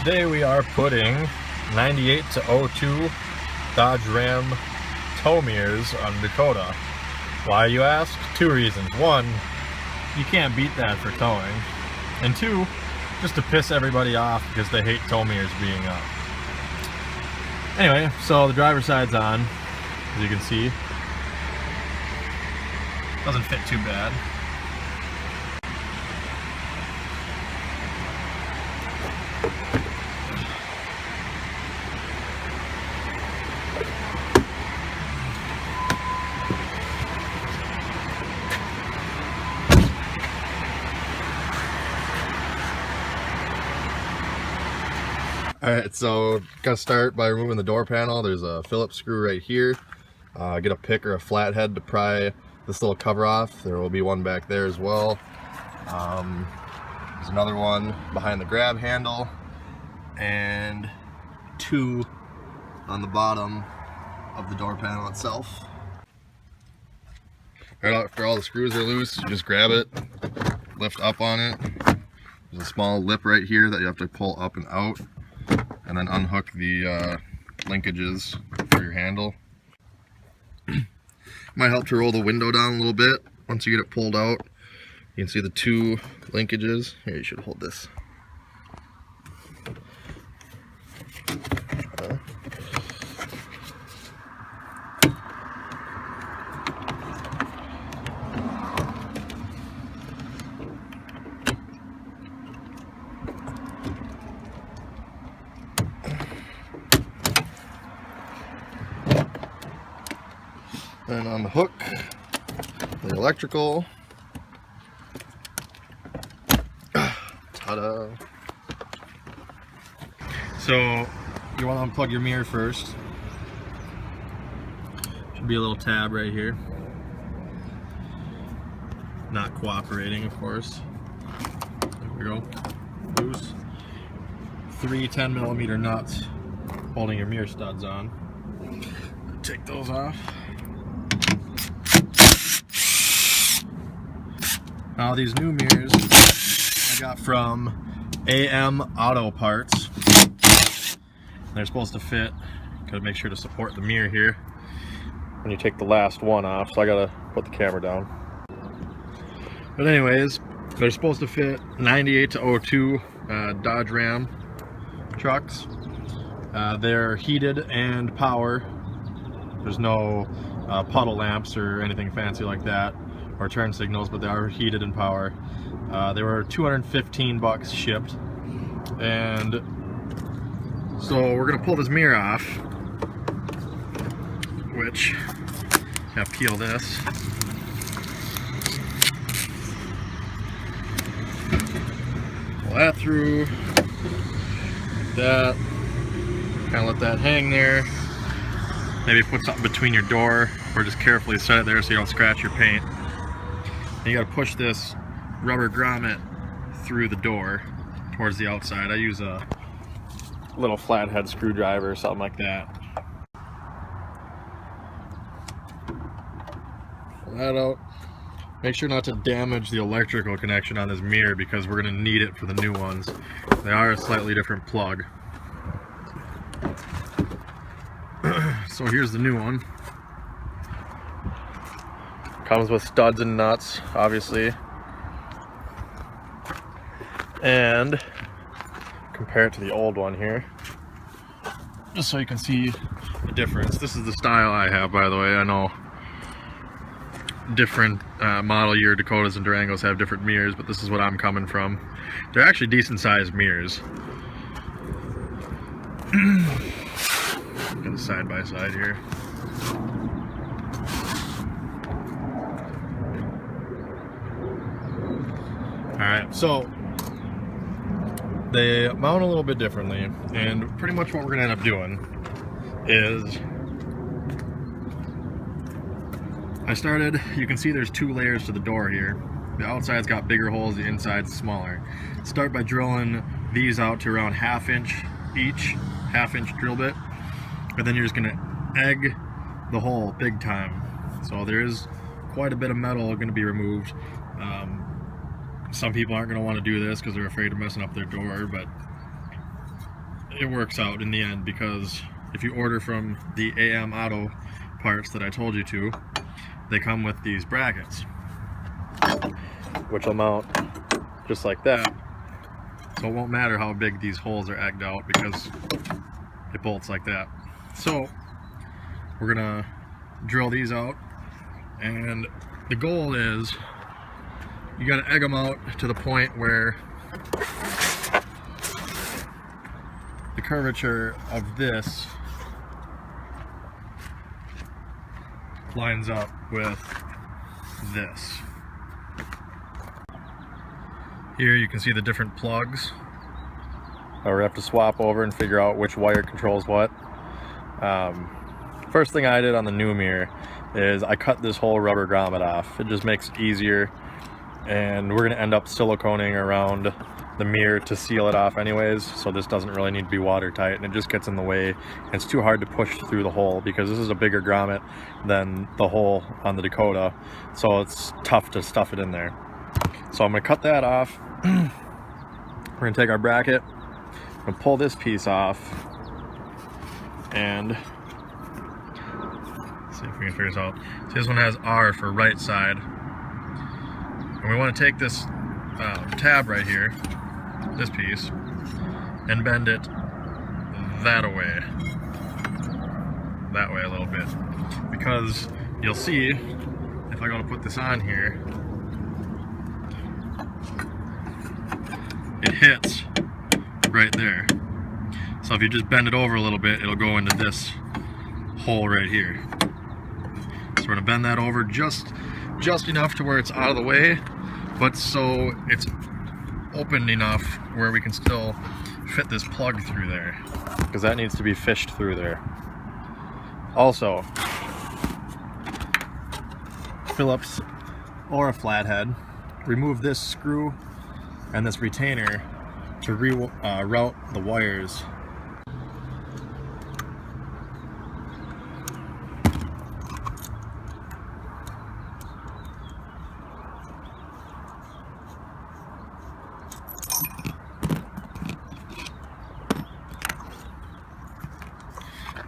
Today we are putting 98 to 02 Dodge Ram tow mirrors on Dakota. Why, you ask? Two reasons. One, you can't beat that for towing. And two, just to piss everybody off because they hate tow mirrors being up. Anyway, so the driver's side's on, as you can see. Doesn't fit too bad. Alright, so gotta start by removing the door panel. There's a Phillips screw right here. Get a pick or a flathead to pry this little cover off. There will be one back there as well. There's another one behind the grab handle, and two on the bottom of the door panel itself. Right after all the screws are loose, you just grab it, lift up on it. There's a small lip right here that you have to pull up and out, and then unhook the linkages for your handle. Might help to roll the window down a little bit. Once you get it pulled out, you can see the two linkages. Here, you should hold this. And on the hook, the electrical. Ta-da! So you want to unplug your mirror first. Should be a little tab right here. Not cooperating, of course. There we go. Loose. 3 10mm nuts holding your mirror studs on. Take those off. Now these new mirrors I got from AM Auto Parts. They're supposed to fit. Gotta make sure to support the mirror here when you take the last one off, so I gotta put the camera down. But anyways, they're supposed to fit 98 to 02 Dodge Ram trucks. They're heated and power. There's no puddle lamps or anything fancy like that, or turn signals, but they are heated and power. They were $215 shipped, and so we're gonna pull this mirror off, which I peel this. Pull that through, like that. Kind of let that hang there. Maybe put something between your door, or just carefully set it there so you don't scratch your paint. And you got to push this rubber grommet through the door towards the outside. I use a little flathead screwdriver or something like that. Pull that out. Make sure not to damage the electrical connection on this mirror because we're going to need it for the new ones. They are a slightly different plug. So here's the new one. Comes with studs and nuts, obviously. And compare it to the old one here, just so you can see the difference. This is the style I have, by the way. I know different model year Dakotas and Durangos have different mirrors, but this is what I'm coming from. They're actually decent sized mirrors. Get a side by side here. Alright, so they mount a little bit differently, and pretty much what we're going to end up doing is you can see there's two layers to the door here. The outside's got bigger holes, the inside's smaller. Start by drilling these out to around 1/2 inch each, 1/2 inch drill bit, and then you're just going to egg the hole big time. So there is quite a bit of metal going to be removed. Some people aren't going to want to do this because they're afraid of messing up their door, but it works out in the end, because if you order from the AM Auto parts that I told you to, they come with these brackets, which will mount just like that. So it won't matter how big these holes are egged out, because it bolts like that. So we're gonna drill these out, and the goal is you gotta egg them out to the point where the curvature of this lines up with this. Here you can see the different plugs that we have to swap over and figure out which wire controls what. First thing I did on the new mirror is I cut this whole rubber grommet off. It just makes it easier, and we're gonna end up siliconing around the mirror to seal it off anyways, so this doesn't really need to be watertight, and it just gets in the way, and it's too hard to push through the hole because this is a bigger grommet than the hole on the Dakota, so it's tough to stuff it in there. So I'm gonna cut that off. We're gonna take our bracket, I'm gonna pull this piece off, and see if we can figure this out. See, this one has R for right side, and we want to take this tab right here, this piece, and bend it that way a little bit, because you'll see if I go to put this on here, it hits right there. So if you just bend it over a little bit, it'll go into this hole right here. So we're gonna bend that over just enough to where it's out of the way, but so it's opened enough where we can still fit this plug through there, because that needs to be fished through there. Also, Phillips or a flathead, remove this screw and this retainer to route the wires.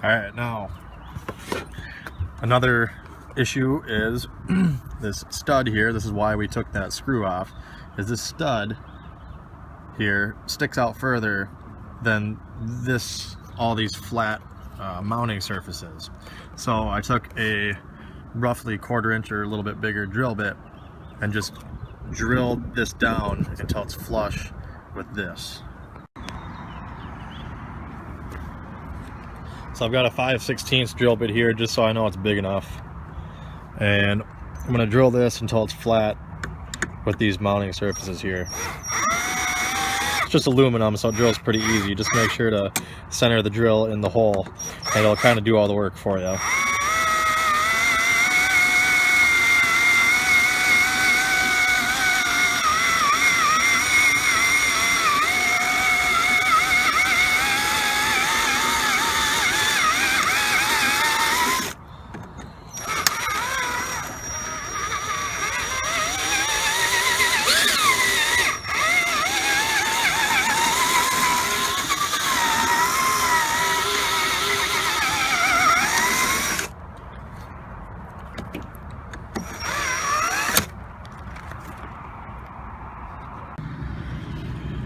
Alright, now another issue is this stud here. This is why we took that screw off, is this stud here sticks out further than this, all these flat mounting surfaces. So I took a roughly 1/4 inch or a little bit bigger drill bit and just drilled this down until it's flush with this. So I've got a 5/16 drill bit here just so I know it's big enough, and I'm going to drill this until it's flat with these mounting surfaces here. It's just aluminum, so it drills pretty easy. Just make sure to center the drill in the hole and it'll kind of do all the work for you.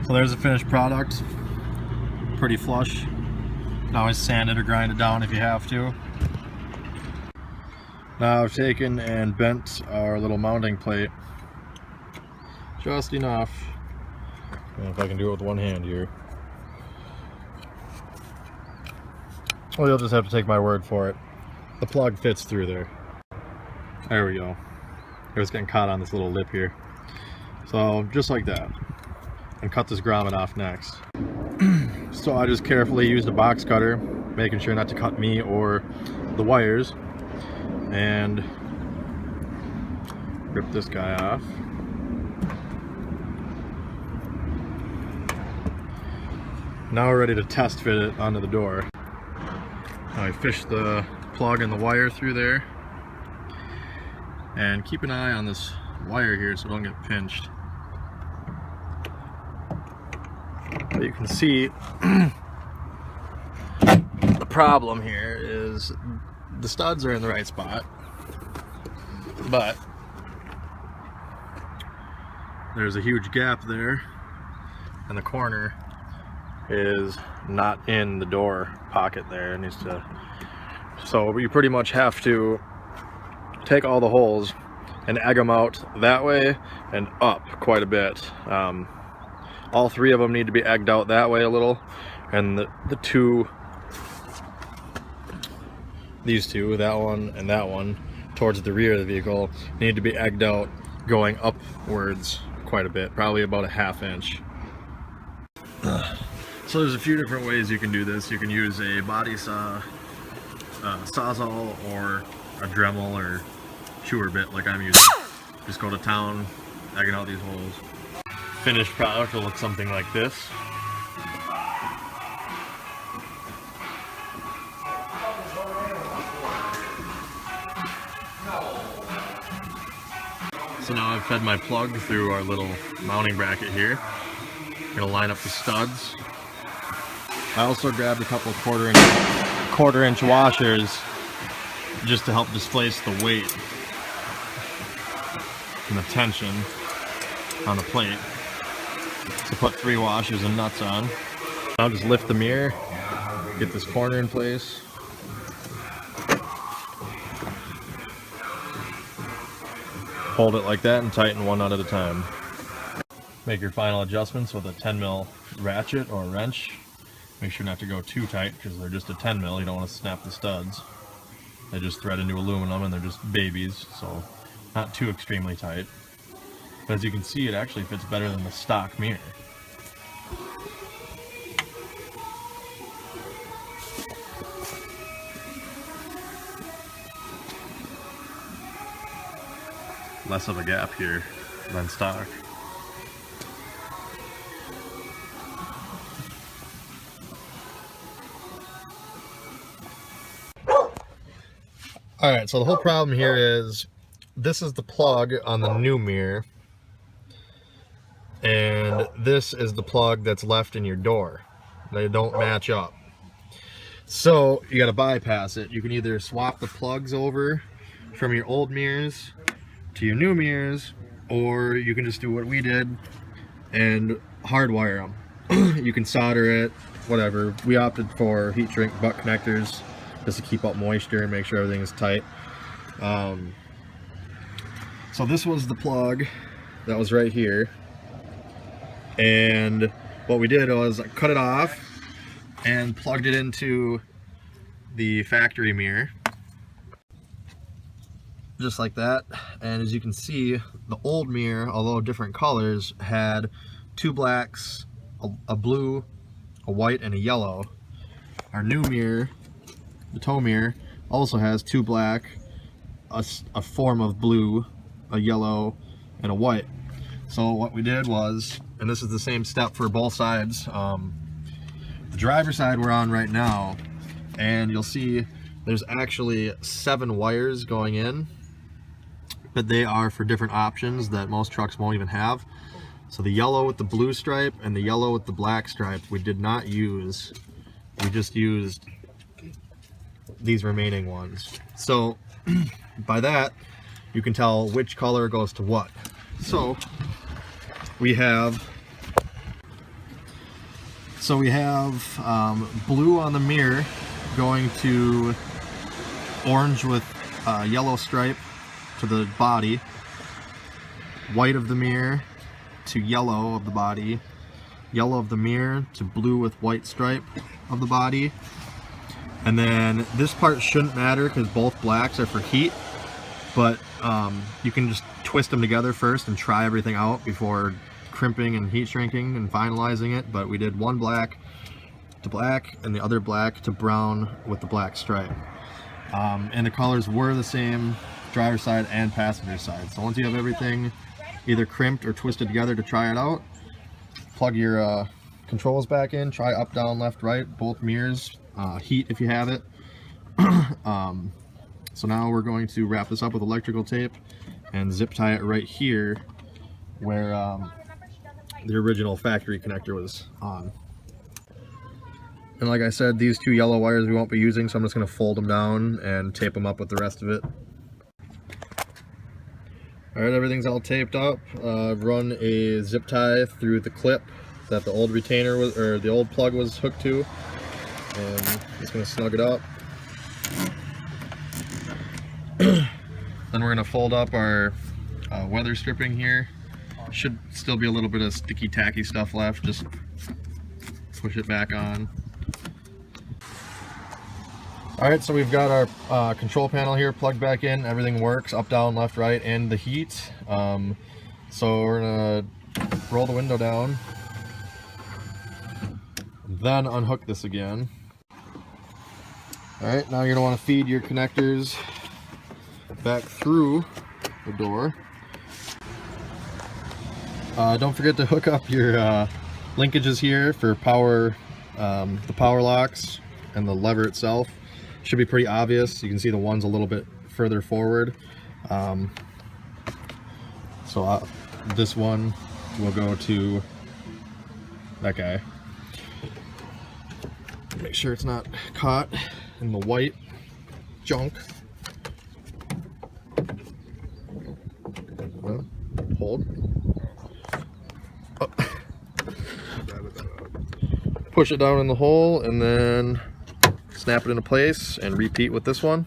So there's the finished product, pretty flush. You can always sand it or grind it down if you have to. Now I've taken and bent our little mounting plate just enough. And if I can do it with one hand here. Well, you'll just have to take my word for it. The plug fits through there. There we go. It was getting caught on this little lip here. So just like that. And cut this grommet off next. So I just carefully used a box cutter, making sure not to cut me or the wires, and rip this guy off. Now we're ready to test fit it onto the door. Now I fish the plug and the wire through there, and keep an eye on this wire here so it don't get pinched. But you can see problem here is the studs are in the right spot, but there's a huge gap there, and the corner is not in the door pocket there. It needs to, so you pretty much have to take all the holes and egg them out that way and up quite a bit. All three of them need to be egged out that way a little, and the two, these two, that one and that one, towards the rear of the vehicle, need to be egged out going upwards quite a bit, probably about a 1/2 inch. So there's a few different ways you can do this. You can use a body saw, sawzall, or a Dremel or chewer bit like I'm using. Just go to town, egging out these holes. Finished product will look something like this. So now I've fed my plug through our little mounting bracket here. I'm gonna line up the studs. I also grabbed a couple of quarter inch washers just to help displace the weight and the tension on the plate. So put 3 washers and nuts on. I'll just lift the mirror, get this corner in place. Hold it like that and tighten one nut at a time. Make your final adjustments with a 10mm ratchet or wrench. Make sure not to go too tight because they're just a 10mm. You don't want to snap the studs. They just thread into aluminum and they're just babies, so not too extremely tight. But as you can see, it actually fits better than the stock mirror. Less of a gap here than stock. Alright, so the whole problem here is this is the plug on the new mirror, and this is the plug that's left in your door. They don't match up. So you gotta bypass it. You can either swap the plugs over from your old mirrors to your new mirrors, or you can just do what we did and hardwire them. You can solder it, whatever. We opted for heat shrink butt connectors just to keep up moisture and make sure everything is tight. So this was the plug that was right here, and what we did was cut it off and plugged it into the factory mirror just like that. And as you can see, the old mirror, although different colors, had 2 blacks, a blue, a white, and a yellow. Our new mirror, the tow mirror, also has 2 black, a form of blue, a yellow, and a white. So what we did was, and this is the same step for both sides, the driver's side we're on right now, and you'll see there's actually 7 wires going in, but they are for different options that most trucks won't even have. So the yellow with the blue stripe and the yellow with the black stripe we did not use. We just used these remaining ones. So by that you can tell which color goes to what. So we have blue on the mirror going to orange with yellow stripe to the body, white of the mirror to yellow of the body, yellow of the mirror to blue with white stripe of the body. And then this part shouldn't matter because both blacks are for heat, but you can just twist them together first and try everything out before crimping and heat shrinking and finalizing it. But we did one black to black and the other black to brown with the black stripe. And the colors were the same, driver's side and passenger side. So once you have everything either crimped or twisted together to try it out, plug your controls back in, try up, down, left, right, both mirrors, heat if you have it. So now we're going to wrap this up with electrical tape and zip tie it right here where the original factory connector was on. And like I said, these two yellow wires we won't be using, so I'm just going to fold them down and tape them up with the rest of it. Alright, everything's all taped up. I've run a zip tie through the clip that the old retainer was, or the old plug was hooked to, and just going to snug it up. Then we're going to fold up our weather stripping here. Should still be a little bit of sticky tacky stuff left, just push it back on. Alright, so we've got our control panel here plugged back in. Everything works, up, down, left, right, and the heat. So we're gonna roll the window down, then unhook this again. Alright, now you're gonna want to feed your connectors back through the door. Don't forget to hook up your linkages here for power, the power locks and the lever itself. Should be pretty obvious. You can see the one's a little bit further forward. This one will go to that guy. Make sure it's not caught in the white junk. Well, hold. Oh. Push it down in the hole and then snap it into place and repeat with this one.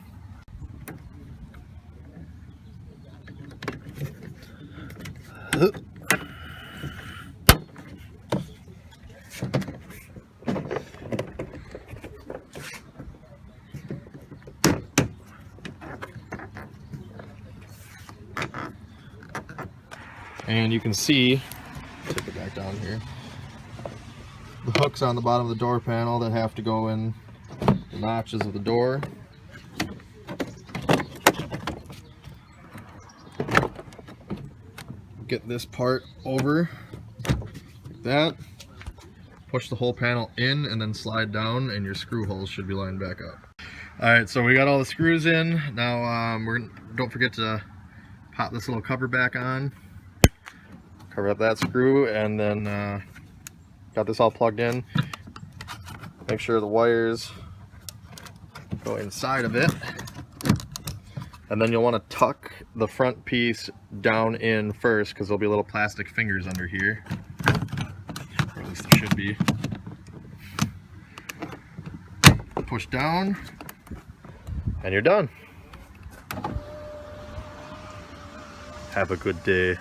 And you can see, take it back down here, the hooks on the bottom of the door panel that have to go in the notches of the door. Get this part over like that, push the whole panel in and then slide down, and your screw holes should be lined back up. Alright, so we got all the screws in. Now don't forget to pop this little cover back on, cover up that screw, and then got this all plugged in. Make sure the wires go inside of it, and then you'll want to tuck the front piece down in first, because there'll be little plastic fingers under here, or at least there should be. Push down and you're done. Have a good day.